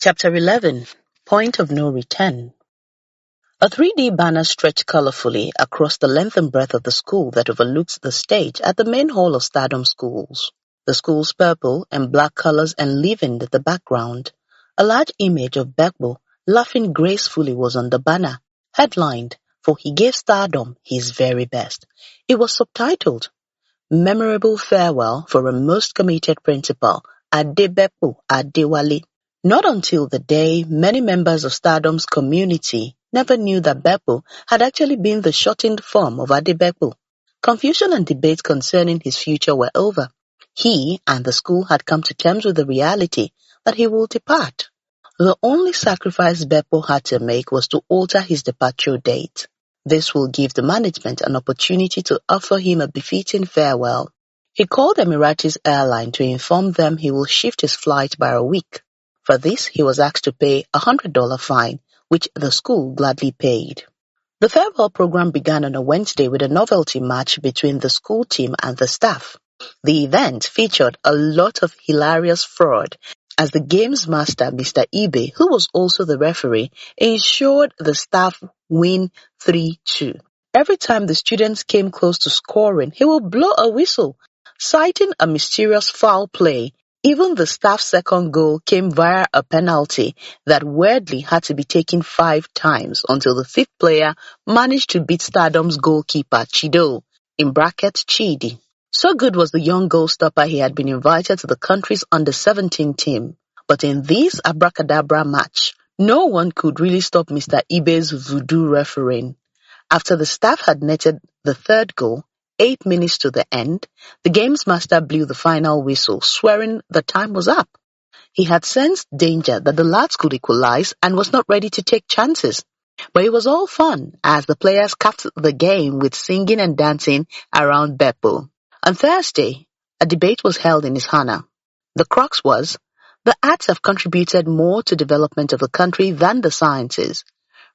Chapter 11. Point of No Return. A 3D banner stretched colorfully across the length and breadth of the school that overlooks the stage at the main hall of Stardom Schools. The school's purple and black colors enlivened the background. A large image of Bepo laughing gracefully was on the banner, headlined, "For he gave Stardom his very best." It was subtitled, "Memorable Farewell for a Most Committed Principal, Bepo Adewale." Not until the day many members of Stardom's community never knew that Bepo had actually been the shortened form of Adebepo. Confusion and debate concerning his future were over. He and the school had come to terms with the reality that he will depart. The only sacrifice Bepo had to make was to alter his departure date. This will give the management an opportunity to offer him a befitting farewell. He called Emirates Airline to inform them he will shift his flight by a week. For this, he was asked to pay a $100 fine, which the school gladly paid. The farewell program began on a Wednesday with a novelty match between the school team and the staff. The event featured a lot of hilarious fraud, as the games master, Mr Ibe, who was also the referee, ensured the staff win 3-2. Every time the students came close to scoring, he would blow a whistle, citing a mysterious foul play. Even the staff's second goal came via a penalty that weirdly had to be taken 5 times until the 5th player managed to beat Stardom's goalkeeper, Chido, in brackets Chidi. So good was the young goalstopper he had been invited to the country's under-17 team. But in this abracadabra match, no one could really stop Mr. Ibe's voodoo refereeing. After the staff had netted the 3rd goal, 8 minutes to the end, the games master blew the final whistle, swearing the time was up. He had sensed danger that the lads could equalize and was not ready to take chances. But it was all fun as the players capped the game with singing and dancing around Bepo. On Thursday, a debate was held in his honor. The crux was, the arts have contributed more to development of the country than the sciences.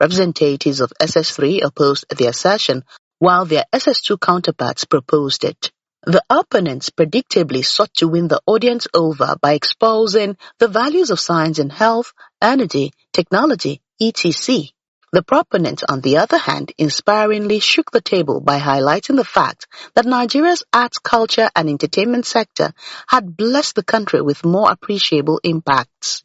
Representatives of SS3 opposed the assertion, while their SS2 counterparts proposed it. The opponents predictably sought to win the audience over by exposing the values of science in health, energy, technology, etc. The proponents, on the other hand, inspiringly shook the table by highlighting the fact that Nigeria's arts, culture, and entertainment sector had blessed the country with more appreciable impacts.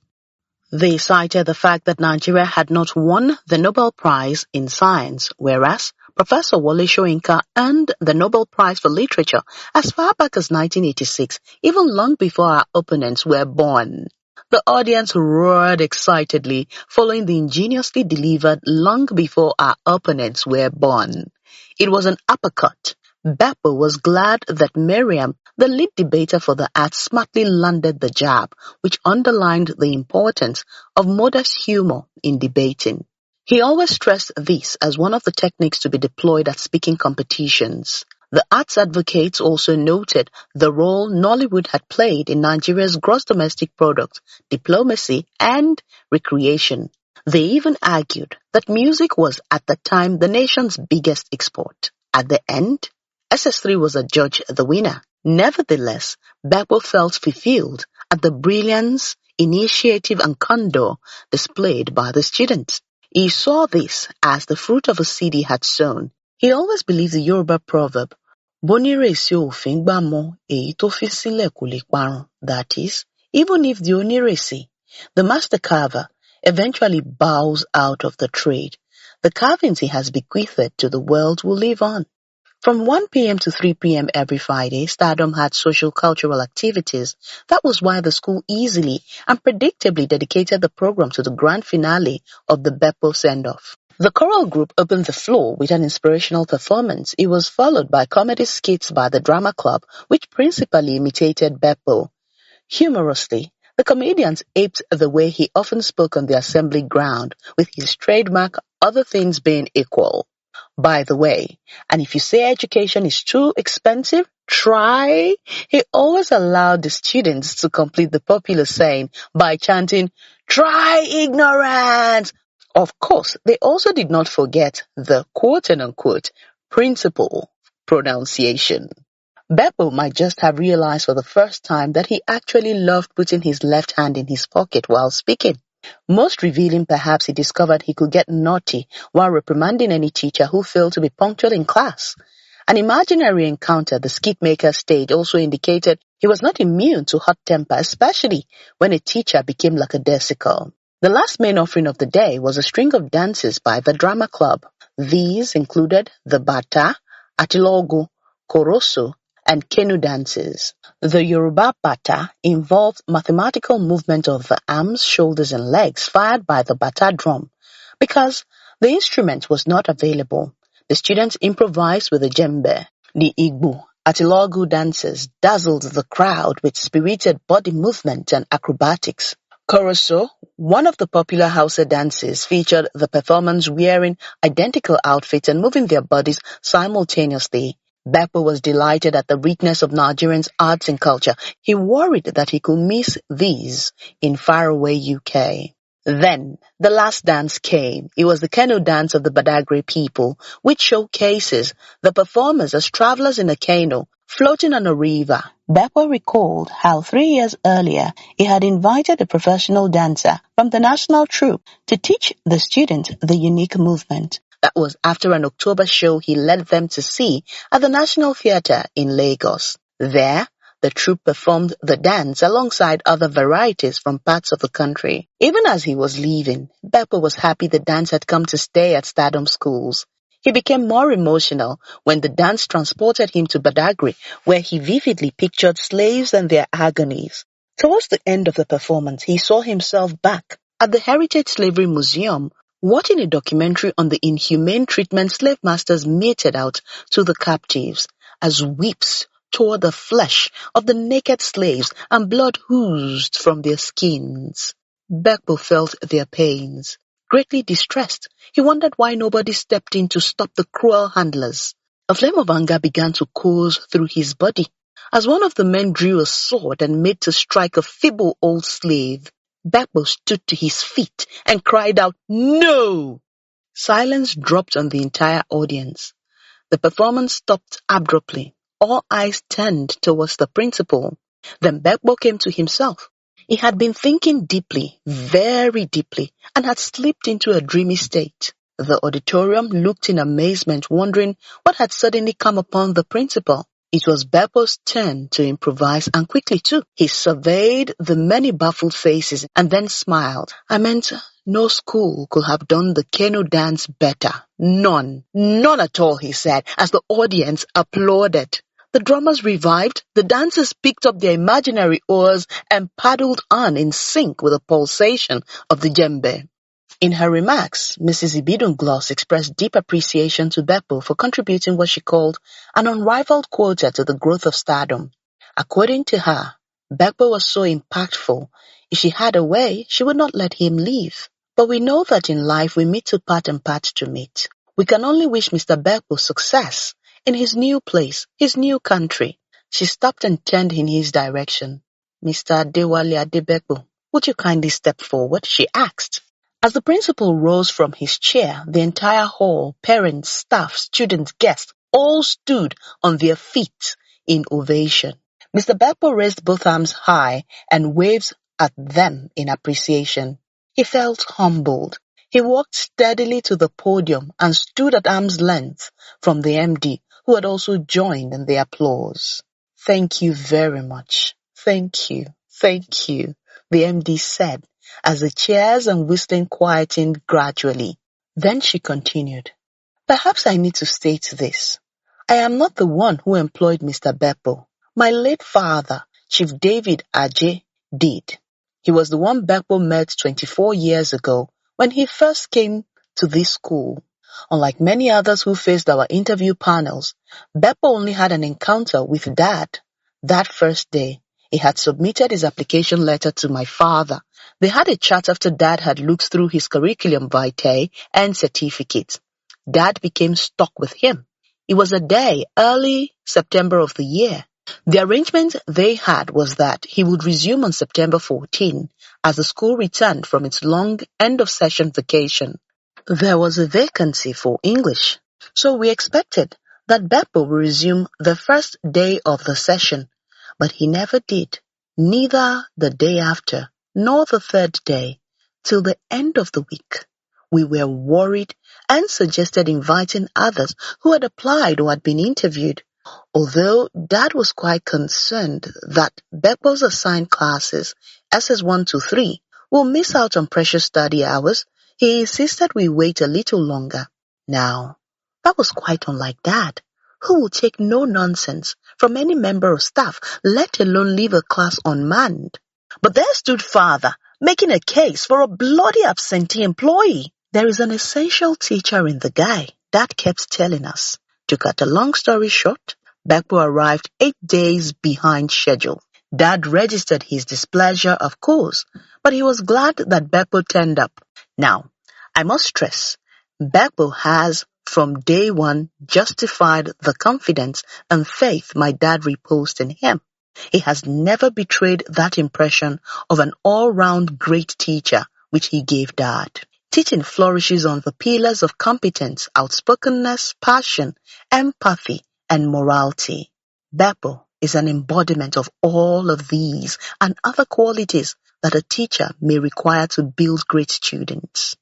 They cited the fact that Nigeria had not won the Nobel Prize in Science, whereas Professor Wole Soyinka earned the Nobel Prize for Literature as far back as 1986, even long before our opponents were born. The audience roared excitedly, following the ingeniously delivered long before our opponents were born. It was an uppercut. Bepo was glad that Miriam, the lead debater for the arts, smartly landed the jab, which underlined the importance of modest humor in debating. He always stressed this as one of the techniques to be deployed at speaking competitions. The arts advocates also noted the role Nollywood had played in Nigeria's gross domestic product, diplomacy, and recreation. They even argued that music was at the time the nation's biggest export. At the end, SS3 was adjudged the winner. Nevertheless, Bepo felt fulfilled at the brilliance, initiative, and candour displayed by the students. He saw this as the fruit of a seed he had sown. He always believed the Yoruba proverb, "Onirese ò fi gbá mọ, èyí tó fi sílẹ̀ kò lè parun." That is, even if the Onirese, the master carver, eventually bows out of the trade, the carvings he has bequeathed to the world will live on. From 1 p.m. to 3 p.m. every Friday, Stardom had social-cultural activities. That was why the school easily and predictably dedicated the program to the grand finale of the Bepo send-off. The choral group opened the floor with an inspirational performance. It was followed by comedy skits by the drama club, which principally imitated Bepo. Humorously, the comedians aped the way he often spoke on the assembly ground, with his trademark "other things being equal." By the way, and if you say education is too expensive, try. He always allowed the students to complete the popular saying by chanting, "Try ignorance." Of course, they also did not forget the quote-unquote principal pronunciation. Bepo might just have realized for the first time that he actually loved putting his left hand in his pocket while speaking. Most revealing, perhaps, he discovered he could get naughty while reprimanding any teacher who failed to be punctual in class. An imaginary encounter the skipmaker staged also indicated he was not immune to hot temper, especially when a teacher became lackadaisical. The last main offering of the day was a string of dances by the drama club. These included the bata, atilogu, koroso, and kenu dances. The Yoruba bata involved mathematical movement of the arms, shoulders, and legs fired by the bata drum. Because the instrument was not available, the students improvised with the djembe. The Igbo atilogu dances dazzled the crowd with spirited body movement and acrobatics. Koroso, one of the popular Hausa dances, featured the performers wearing identical outfits and moving their bodies simultaneously. Bepo was delighted at the richness of Nigerians' arts and culture. He worried that he could miss these in faraway UK. Then, the last dance came. It was the canoe dance of the Badagry people, which showcases the performers as travelers in a canoe, floating on a river. Bepo recalled how 3 years earlier he had invited a professional dancer from the national troupe to teach the students the unique movement. That was after an October show he led them to see at the National Theatre in Lagos. There, the troupe performed the dance alongside other varieties from parts of the country. Even as he was leaving, Bepo was happy the dance had come to stay at Stardom schools. He became more emotional when the dance transported him to Badagry, where he vividly pictured slaves and their agonies. Towards the end of the performance, he saw himself back at the Heritage Slavery Museum, watching a documentary on the inhumane treatment slave masters meted out to the captives, as whips tore the flesh of the naked slaves and blood oozed from their skins. Bepo felt their pains. Greatly distressed, he wondered why nobody stepped in to stop the cruel handlers. A flame of anger began to course through his body as one of the men drew a sword and made to strike a feeble old slave. Bepo stood to his feet and cried out, "No!" Silence dropped on the entire audience. The performance stopped abruptly. All eyes turned towards the principal. Then Bepo came to himself. He had been thinking deeply, very deeply, and had slipped into a dreamy state. The auditorium looked in amazement, wondering what had suddenly come upon the principal. It was Bepo's turn to improvise, and quickly too. He surveyed the many baffled faces and then smiled. "I meant no school could have done the canoe dance better. None. None at all," he said, as the audience applauded. The drummers revived, the dancers picked up their imaginary oars and paddled on in sync with the pulsation of the djembe. In her remarks, Mrs. Ibidun-Gloss expressed deep appreciation to Bepo for contributing what she called an unrivaled quota to the growth of stardom. According to her, Bepo was so impactful, if she had a way, she would not let him leave. But we know that in life we meet to part and part to meet. We can only wish Mr. Bepo success in his new place, his new country. She stopped and turned in his direction. "Mr. Adewale Adebepo, would you kindly step forward?" she asked. As the principal rose from his chair, the entire hall, parents, staff, students, guests, all stood on their feet in ovation. Mr. Bepo raised both arms high and waved at them in appreciation. He felt humbled. He walked steadily to the podium and stood at arm's length from the MD, who had also joined in the applause. "Thank you very much. Thank you. Thank you," the MD said, as the cheers and whistling quietened gradually. Then she continued, "Perhaps I need to state this. I am not the one who employed Mr. Bepo. My late father, Chief David Aje, did. He was the one Bepo met 24 years ago when he first came to this school. Unlike many others who faced our interview panels, Bepo only had an encounter with Dad. That first day, he had submitted his application letter to my father. They had a chat after Dad had looked through his curriculum vitae and certificate. Dad became stuck with him. It was a day, early September of the year. The arrangement they had was that he would resume on September 14 as the school returned from its long end-of-session vacation. There was a vacancy for English, so we expected that Bepo would resume the first day of the session, but he never did, neither the day after, nor the third day, Till the end of the week, we were worried and suggested inviting others who had applied or had been interviewed. Although Dad was quite concerned that Bepo's assigned classes, SS1 to 3, will miss out on precious study hours, he insisted we wait a little longer. Now, that was quite unlike Dad, who would take no nonsense from any member of staff, let alone leave a class unmanned. But there stood Father, making a case for a bloody absentee employee. There is an essential teacher in the guy, Dad kept telling us. To cut a long story short, Bepo arrived 8 days behind schedule. Dad registered his displeasure, of course, but he was glad that Bepo turned up. Now, I must stress, Bepo has, from day one, justified the confidence and faith my dad reposed in him. He has never betrayed that impression of an all-round great teacher which he gave Dad. Teaching flourishes on the pillars of competence, outspokenness, passion, empathy, and morality. Bepo is an embodiment of all of these and other qualities that a teacher may require to build great students.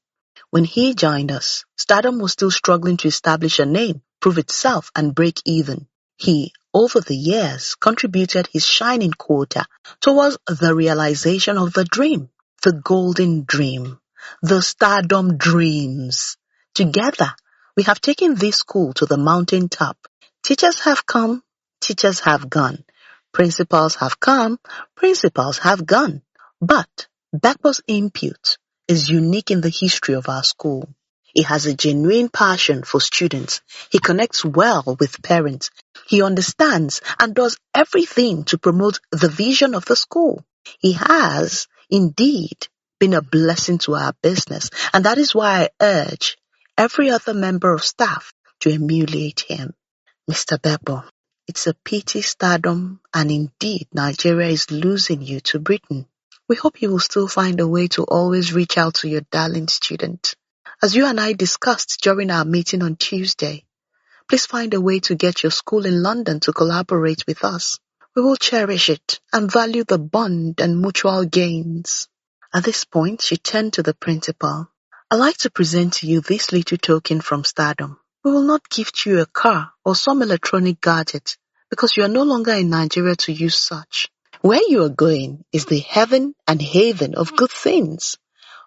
When he joined us, Stardom was still struggling to establish a name, prove itself, and break even. He, over the years, contributed his shining quota towards the realization of the dream, the golden dream, the Stardom dreams. Together, we have taken this school to the mountaintop. Teachers have come, teachers have gone. Principals have come, principals have gone. But Bepo's input is unique in the history of our school. He has a genuine passion for students. He connects well with parents. He understands and does everything to promote the vision of the school. He has, indeed, been a blessing to our business, and that is why I urge every other member of staff to emulate him. Mr. Bepo, it's a pity Stardom and indeed Nigeria is losing you to Britain. We hope you will still find a way to always reach out to your darling student. As you and I discussed during our meeting on Tuesday, please find a way to get your school in London to collaborate with us. We will cherish it and value the bond and mutual gains. At this point, she turned to the principal. I'd like to present to you this little token from Stardom. We will not gift you a car or some electronic gadget because you are no longer in Nigeria to use such. Where you are going is the heaven and haven of good things.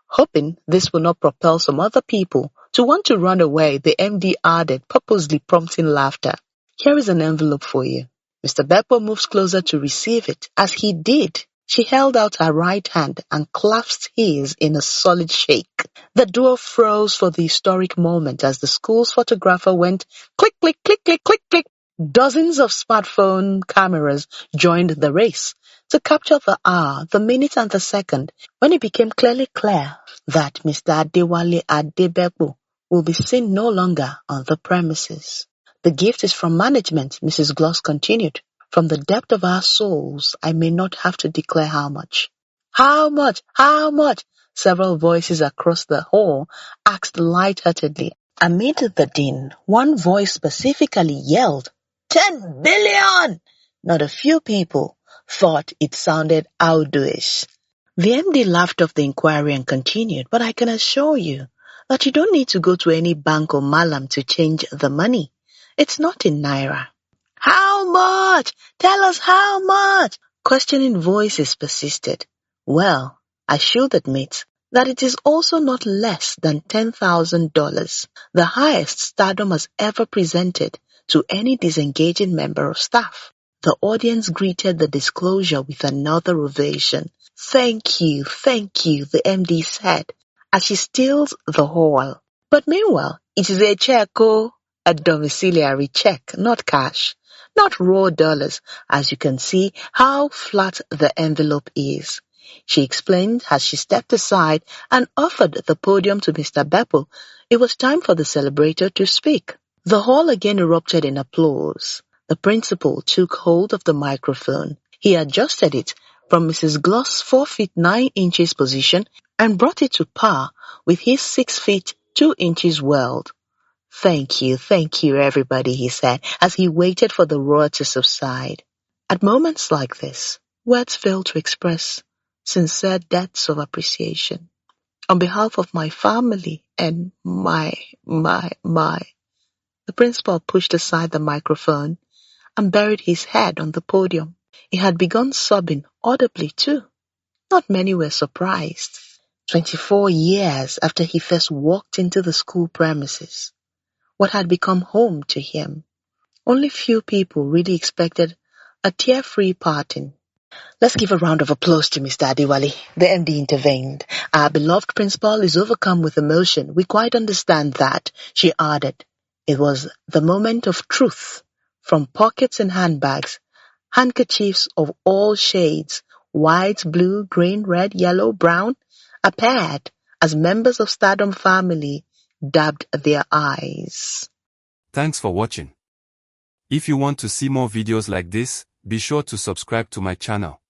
Hoping this will not propel some other people to want to run away, the MD added, purposely prompting laughter. Here is an envelope for you. Mr. Bepo moves closer to receive it. As he did, she held out her right hand and clasped his in a solid shake. The duo froze for the historic moment as the school's photographer went click, click, click, click, click, click. Dozens of smartphone cameras joined the race to capture the hour, the minute, and the second when it became clearly clear that Mr. Adewale Adebepo will be seen no longer on the premises. The gift is from management, Mrs. Gloss continued. From the depth of our souls, I may not have to declare how much. How much? How much? Several voices across the hall asked light-heartedly. Amid the din, one voice specifically yelled, 10 billion! Not a few people thought it sounded outdoish. The MD laughed off the inquiry and continued, but I can assure you that you don't need to go to any bank or malam to change the money. It's not in naira. How much? Tell us how much? Questioning voices persisted. Well, I should admit that it is also not less than $10,000, the highest Stardom has ever presented to any disengaging member of staff. The audience greeted the disclosure with another ovation. Thank you, the MD said, as she steals the hall. But meanwhile, it is a check, a domiciliary check, not cash, not raw dollars, as you can see how flat the envelope is. She explained as she stepped aside and offered the podium to Mr. Bepo. It was time for the celebrator to speak. The hall again erupted in applause. The principal took hold of the microphone. He adjusted it from Mrs. Gloss' 4 feet 9 inches position and brought it to par with his 6 feet 2 inches world. Thank you, everybody, he said, as he waited for the roar to subside. At moments like this, words fail to express sincere debts of appreciation. On behalf of my family and my. The principal pushed aside the microphone and buried his head on the podium. He had begun sobbing audibly too. Not many were surprised. 24 years after he first walked into the school premises, what had become home to him. Only few people really expected a tear-free parting. Let's give a round of applause to Mr. Adewale. The MD intervened. Our beloved principal is overcome with emotion. We quite understand that, she added. It was the moment of truth. From pockets and handbags, handkerchiefs of all shades, white, blue, green, red, yellow, brown, appeared as members of Stardom family dabbed their eyes. Thanks for watching. If you want to see more videos like this, be sure to subscribe to my channel.